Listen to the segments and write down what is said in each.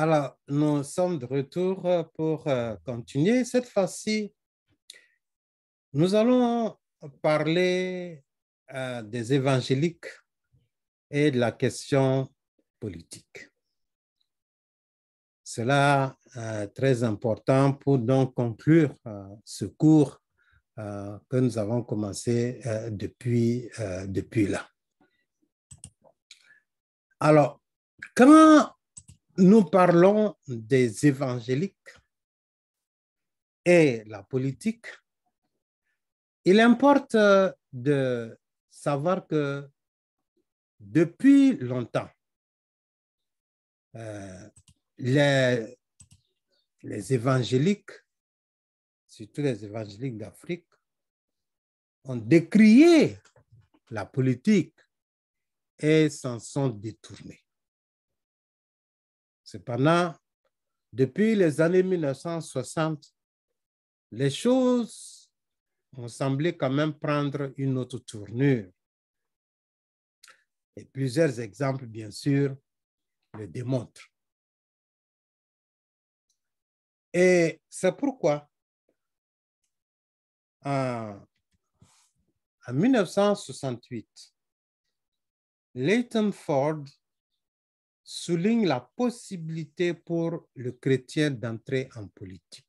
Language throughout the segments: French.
Alors, nous sommes de retour pour continuer. Cette fois-ci, nous allons parler des évangéliques et de la question politique. Cela est très important pour donc conclure ce cours que nous avons commencé depuis là. Alors, quand nous parlons des évangéliques et la politique, il importe de savoir que depuis longtemps, les évangéliques, surtout les évangéliques d'Afrique, ont décrié la politique et s'en sont détournés. Cependant, depuis les années 1960, les choses ont semblé quand même prendre une autre tournure. Et plusieurs exemples, bien sûr, le démontrent. Et c'est pourquoi, en 1968, Leighton Ford souligne la possibilité pour le chrétien d'entrer en politique.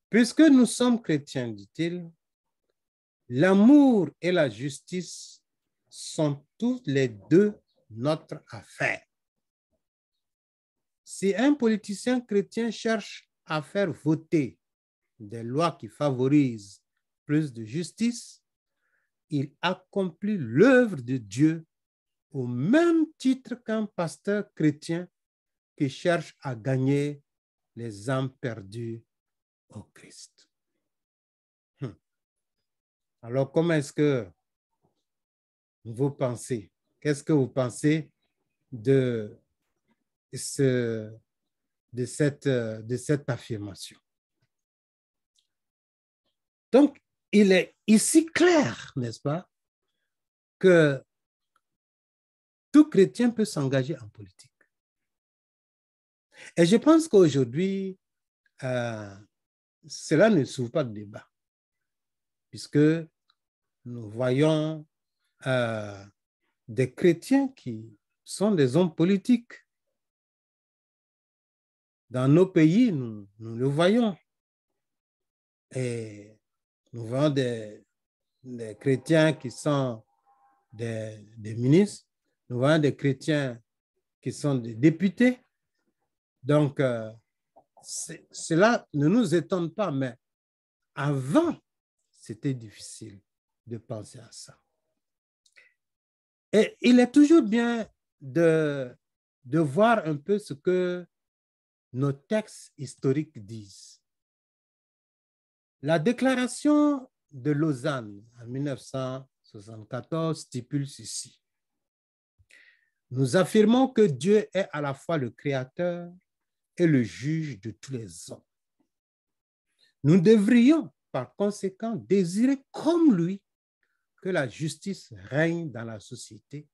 Puisque nous sommes chrétiens, dit-il, l'amour et la justice sont tous les deux notre affaire. Si un politicien chrétien cherche à faire voter des lois qui favorisent plus de justice, il accomplit l'œuvre de Dieu au même titre qu'un pasteur chrétien qui cherche à gagner les âmes perdues au Christ. Alors, comment est-ce que vous pensez? Qu'est-ce que vous pensez de cette affirmation? Donc, il est ici clair, n'est-ce pas, que tout chrétien peut s'engager en politique. Et je pense qu'aujourd'hui, cela ne s'ouvre pas de débat, puisque nous voyons des chrétiens qui sont des hommes politiques. Dans nos pays, nous le voyons. Et nous voyons des chrétiens qui sont des ministres, nous voyons des chrétiens qui sont des députés. Donc, cela ne nous étonne pas, mais avant, c'était difficile de penser à ça. Et il est toujours bien de voir un peu ce que nos textes historiques disent. La déclaration de Lausanne en 1974 stipule ceci. Nous affirmons que Dieu est à la fois le créateur et le juge de tous les hommes. Nous devrions, par conséquent, désirer comme lui que la justice règne dans la société,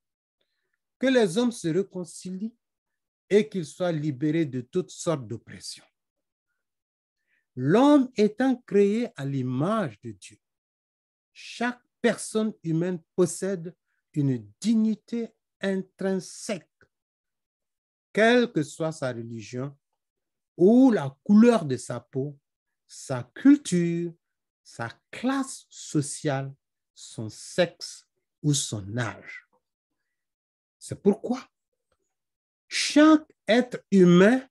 que les hommes se réconcilient et qu'ils soient libérés de toutes sortes d'oppressions. L'homme étant créé à l'image de Dieu, chaque personne humaine possède une dignité intrinsèque, quelle que soit sa religion ou la couleur de sa peau, sa culture, sa classe sociale, son sexe ou son âge. C'est pourquoi chaque être humain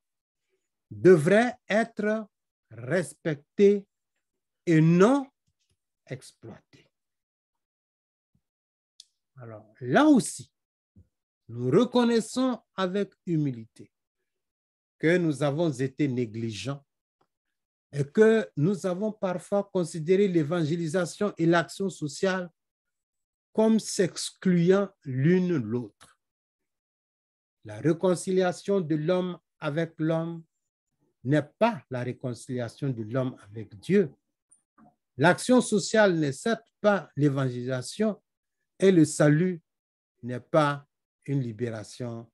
devrait être respecté et non exploité. Alors là aussi, nous reconnaissons avec humilité que nous avons été négligents et que nous avons parfois considéré l'évangélisation et l'action sociale comme s'excluant l'une l'autre. La réconciliation de l'homme avec l'homme n'est pas la réconciliation de l'homme avec Dieu. L'action sociale n'est certes pas l'évangélisation et le salut n'est pas une libération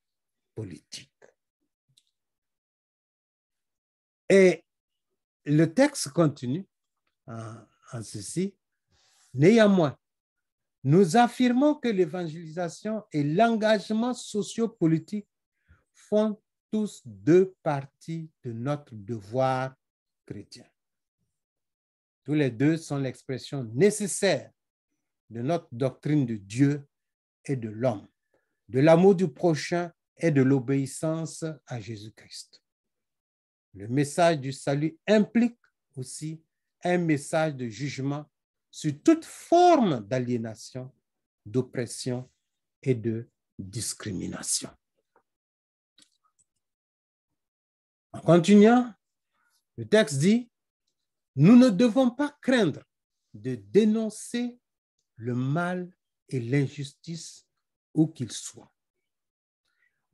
politique. Et le texte continue en ceci. Néanmoins, nous affirmons que l'évangélisation et l'engagement sociopolitique font tous deux parties de notre devoir chrétien. Tous les deux sont l'expression nécessaire de notre doctrine de Dieu et de l'homme, de l'amour du prochain et de l'obéissance à Jésus-Christ. Le message du salut implique aussi un message de jugement sur toute forme d'aliénation, d'oppression et de discrimination. En continuant, le texte dit, nous ne devons pas craindre de dénoncer le mal et l'injustice où qu'ils soient.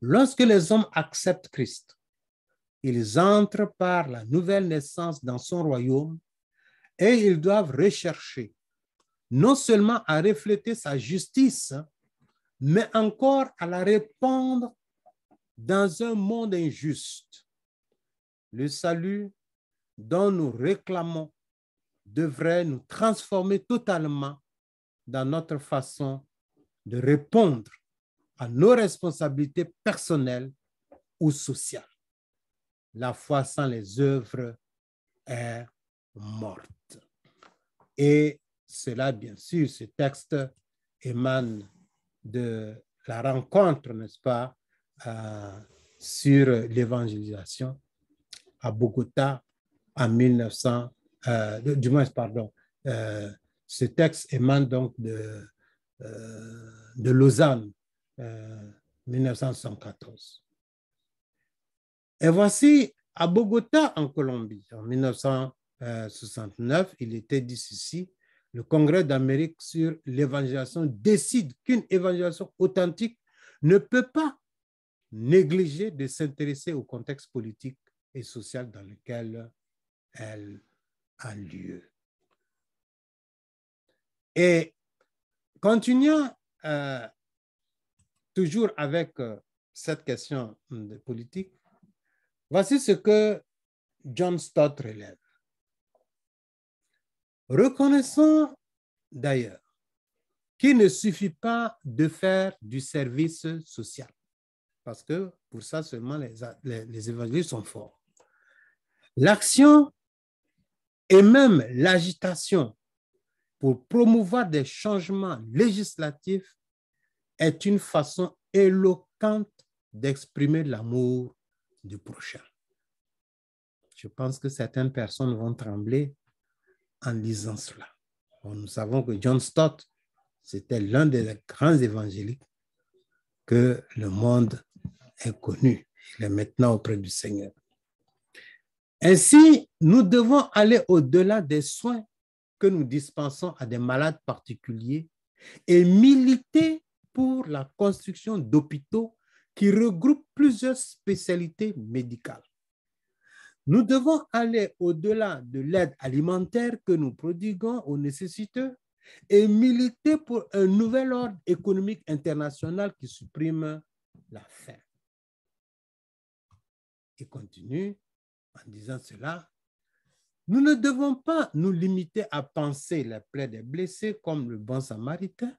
Lorsque les hommes acceptent Christ, ils entrent par la nouvelle naissance dans son royaume et ils doivent rechercher non seulement à refléter sa justice, mais encore à la répandre dans un monde injuste. Le salut dont nous réclamons devrait nous transformer totalement dans notre façon de répondre à nos responsabilités personnelles ou sociales. La foi sans les œuvres est morte. Et cela, bien sûr, ce texte émane de la rencontre, n'est-ce pas, sur l'évangélisation à Bogota en 1900, ce texte émane donc de Lausanne, 1974. Et voici, à Bogota, en Colombie, en 1969, il était dit ceci, le Congrès d'Amérique sur l'évangélisation décide qu'une évangélisation authentique ne peut pas négliger de s'intéresser au contexte politique et social dans lequel elle a lieu. Et continuons toujours avec cette question de politique. Voici ce que John Stott relève. Reconnaissons d'ailleurs qu'il ne suffit pas de faire du service social, parce que pour ça seulement les évangélistes sont forts. L'action et même l'agitation pour promouvoir des changements législatifs est une façon éloquente d'exprimer l'amour du prochain. Je pense que certaines personnes vont trembler en lisant cela. Bon, nous savons que John Stott, c'était l'un des grands évangéliques que le monde ait connu. Il est maintenant auprès du Seigneur. Ainsi, nous devons aller au-delà des soins que nous dispensons à des malades particuliers et militer pour la construction d'hôpitaux qui regroupent plusieurs spécialités médicales. Nous devons aller au-delà de l'aide alimentaire que nous prodiguons aux nécessiteux et militer pour un nouvel ordre économique international qui supprime la faim. Il continue en disant cela. Nous ne devons pas nous limiter à penser les plaies des blessés comme le bon samaritain,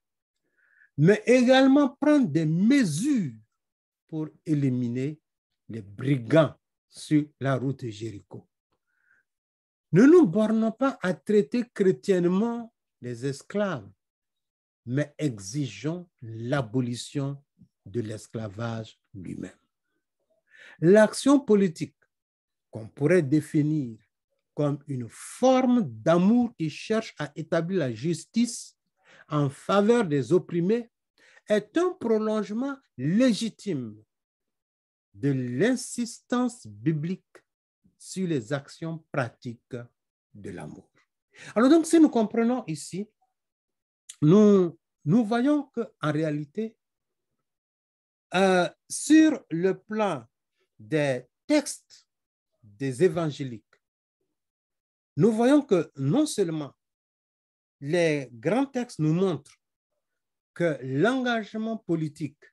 mais également prendre des mesures pour éliminer les brigands sur la route de Jéricho. Ne nous bornons pas à traiter chrétiennement les esclaves, mais exigeons l'abolition de l'esclavage lui-même. L'action politique, qu'on pourrait définir comme une forme d'amour qui cherche à établir la justice en faveur des opprimés, est un prolongement légitime de l'insistance biblique sur les actions pratiques de l'amour. Alors donc, si nous comprenons ici, nous voyons qu'en réalité, sur le plan des textes des évangéliques, nous voyons que non seulement les grands textes nous montrent que l'engagement politique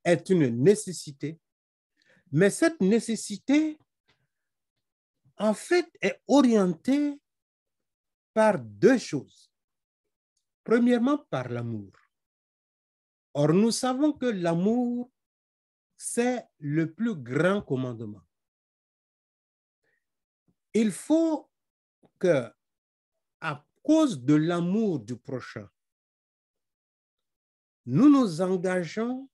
est une nécessité, mais cette nécessité, en fait, est orientée par deux choses. Premièrement, par l'amour. Or, nous savons que l'amour, c'est le plus grand commandement. Il faut que, à cause de l'amour du prochain, nous nous engageons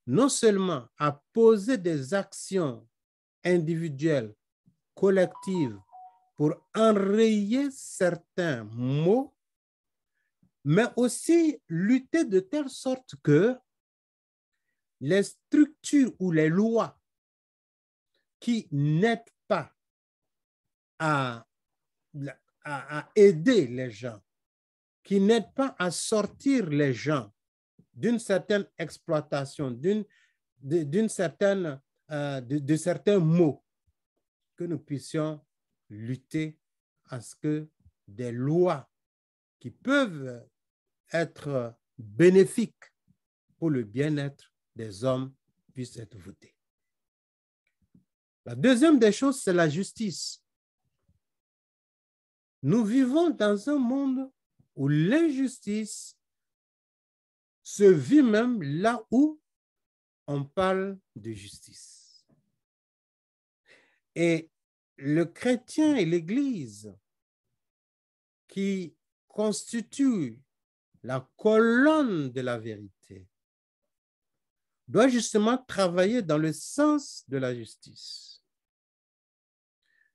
non seulement à poser des actions individuelles, collectives, pour enrayer certains maux, mais aussi lutter de telle sorte que les structures ou les lois qui n'aident pas à aider les gens, qui n'aident pas à sortir les gens d'une certaine exploitation, de certains maux, que nous puissions lutter à ce que des lois qui peuvent être bénéfiques pour le bien-être des hommes puissent être votées. La deuxième des choses, c'est la justice. Nous vivons dans un monde où l'injustice se vit même là où on parle de justice. Et le chrétien et l'Église, qui constituent la colonne de la vérité, doit justement travailler dans le sens de la justice.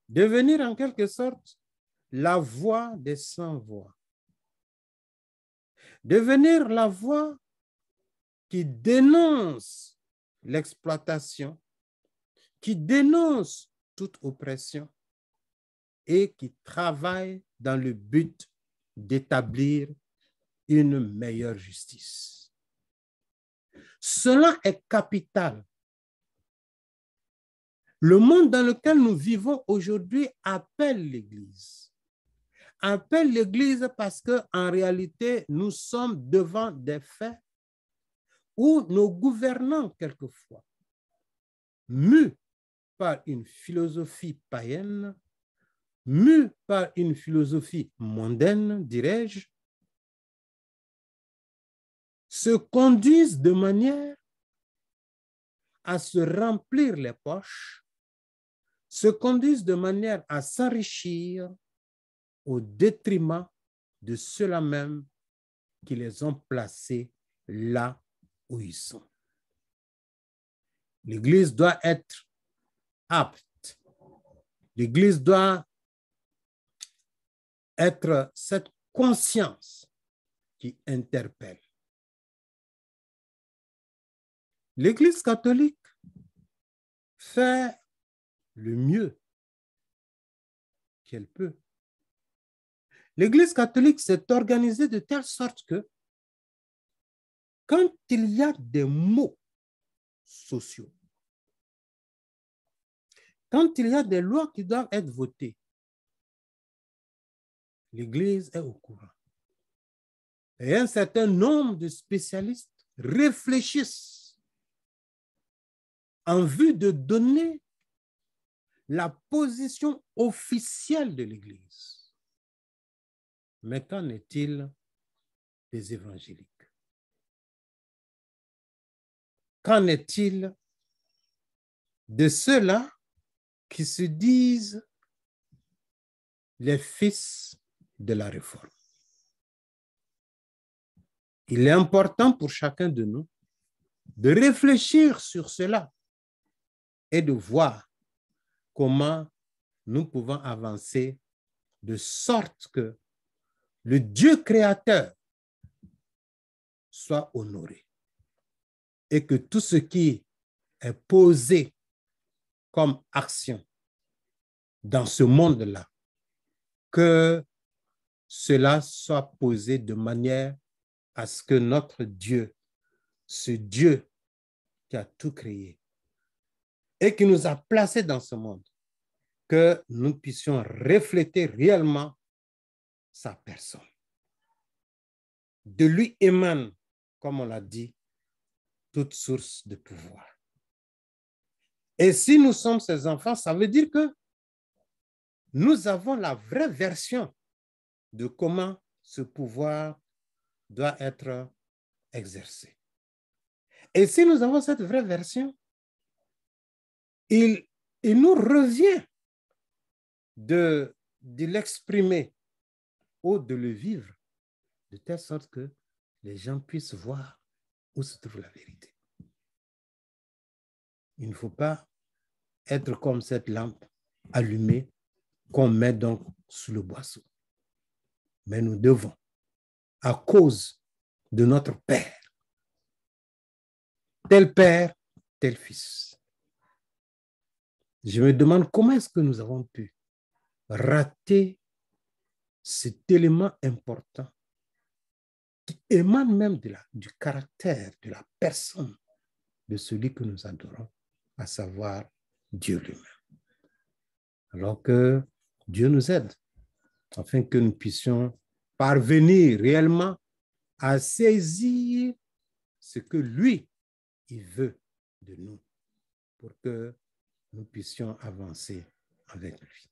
Devenir en quelque sorte la voix des sans-voix. Devenir la voix qui dénonce l'exploitation, qui dénonce toute oppression et qui travaille dans le but d'établir une meilleure justice. Cela est capital. Le monde dans lequel nous vivons aujourd'hui appelle l'Église. Appelle l'Église parce qu'en réalité, nous sommes devant des faits où nos gouvernants, quelquefois, mus par une philosophie païenne, mus par une philosophie mondaine, dirais-je, se conduisent de manière à se remplir les poches, se conduisent de manière à s'enrichir au détriment de ceux-là même qui les ont placés là où ils sont. L'Église doit être apte. L'Église doit être cette conscience qui interpelle. L'Église catholique fait le mieux qu'elle peut. L'Église catholique s'est organisée de telle sorte que quand il y a des maux sociaux, quand il y a des lois qui doivent être votées, l'Église est au courant. Et un certain nombre de spécialistes réfléchissent en vue de donner la position officielle de l'Église. Mais qu'en est-il des évangéliques? Qu'en est-il de ceux-là qui se disent les fils de la réforme? Il est important pour chacun de nous de réfléchir sur cela et de voir comment nous pouvons avancer de sorte que le Dieu créateur soit honoré et que tout ce qui est posé comme action dans ce monde-là, que cela soit posé de manière à ce que notre Dieu, ce Dieu qui a tout créé et qui nous a placés dans ce monde, que nous puissions refléter réellement sa personne. De lui émane, comme on l'a dit, toute source de pouvoir. Et si nous sommes ses enfants, ça veut dire que nous avons la vraie version de comment ce pouvoir doit être exercé. Et si nous avons cette vraie version, il nous revient de l'exprimer ou de le vivre de telle sorte que les gens puissent voir où se trouve la vérité. Il ne faut pas être comme cette lampe allumée qu'on met donc sous le boisseau. Mais nous devons, à cause de notre Père, tel Père, tel Fils. Je me demande comment est-ce que nous avons pu rater cet élément important qui émane même du caractère, de la personne de celui que nous adorons, à savoir Dieu lui-même. Alors que Dieu nous aide afin que nous puissions parvenir réellement à saisir ce que lui, il veut de nous pour que nous puissions avancer avec lui.